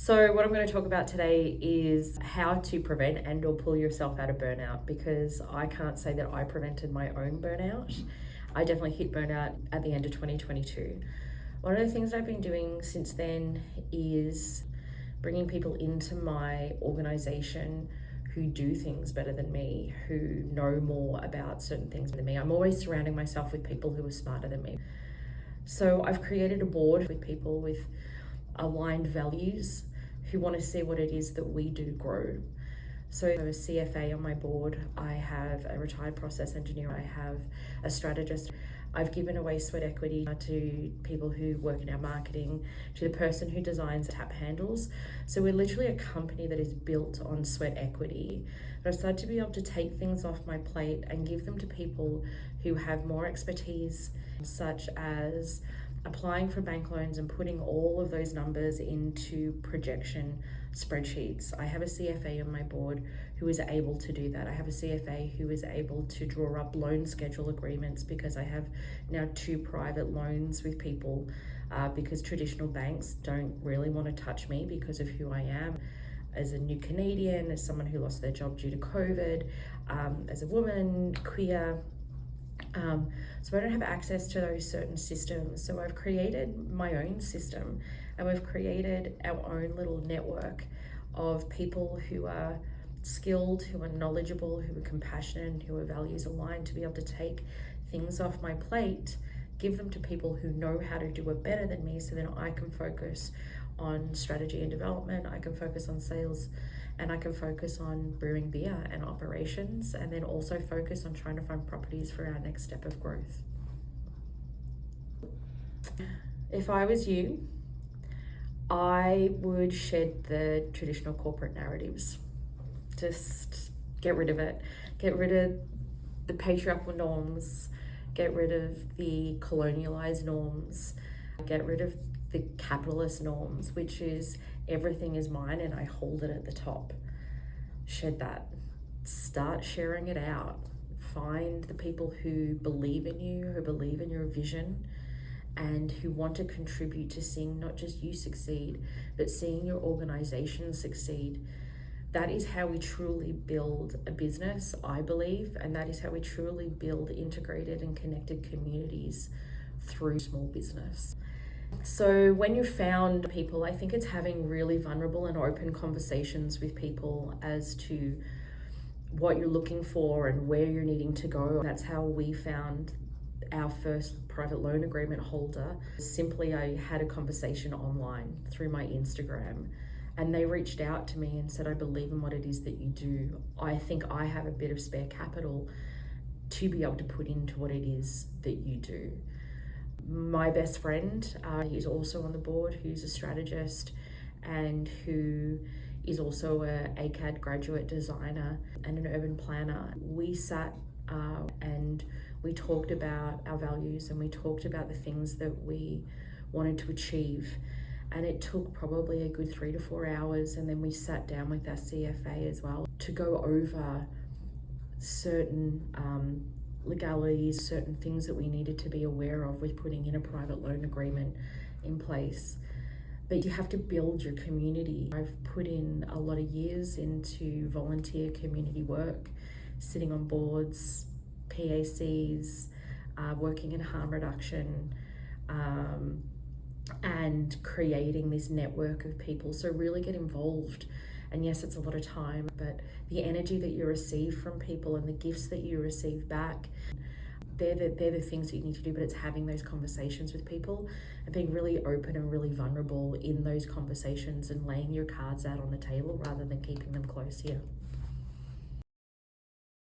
So what I'm going to talk about today is how to prevent and or pull yourself out of burnout, because I can't say that I prevented my own burnout. I definitely hit burnout at the end of 2022. One of the things I've been doing since then is bringing people into my organization who do things better than me, who know more about certain things than me. I'm always surrounding myself with people who are smarter than me. So I've created a board with people with aligned values who want to see what it is that we do grow. So I have a CFA on my board, I have a retired process engineer, I have a strategist. I've given away sweat equity to people who work in our marketing, to the person who designs tap handles. So we're literally a company that is built on sweat equity. But I've started to be able to take things off my plate and give them to people who have more expertise, such as applying for bank loans and putting all of those numbers into projection spreadsheets. I have a CFA on my board who is able to do that. I have a CFA who is able to draw up loan schedule agreements, because I have now 2 private loans with people because traditional banks don't really want to touch me because of who I am. As a new Canadian, as someone who lost their job due to COVID, as a woman, queer, so I don't have access to those certain systems. So I've created my own system, and we've created our own little network of people who are skilled, who are knowledgeable, who are compassionate, who are values aligned, to be able to take things off my plate, give them to people who know how to do it better than me, so then I can focus on strategy and development, I can focus on sales, and I can focus on brewing beer and operations, and then also focus on trying to find properties for our next step of growth. If I was you, I would shed the traditional corporate narratives. Just get rid of it. Get rid of the patriarchal norms, get rid of the colonialized norms, get rid of the capitalist norms, which is everything is mine and I hold it at the top. Shed that. Start sharing it out. Find the people who believe in you, who believe in your vision, and who want to contribute to seeing not just you succeed, but seeing your organization succeed. That is how we truly build a business, I believe, and that is how we truly build integrated and connected communities through small business. So when you've found people, I think it's having really vulnerable and open conversations with people as to what you're looking for and where you're needing to go. That's how we found our first private loan agreement holder. Simply, I had a conversation online through my Instagram, and they reached out to me and said, I believe in what it is that you do. I think I have a bit of spare capital to be able to put into what it is that you do. My best friend, he's also on the board, who's a strategist and who is also a ACAD graduate designer and an urban planner. We sat and we talked about our values, and we talked about the things that we wanted to achieve. And it took probably a good 3 to 4 hours, and then we sat down with our CFA as well to go over certain legalities, certain things that we needed to be aware of with putting in a private loan agreement in place. But you have to build your community. I've put in a lot of years into volunteer community work, sitting on boards, PACs, working in harm reduction, and creating this network of people. So really get involved. And yes, it's a lot of time, but the energy that you receive from people and the gifts that you receive back, they're the things that you need to do. But it's having those conversations with people and being really open and really vulnerable in those conversations and laying your cards out on the table rather than keeping them close here.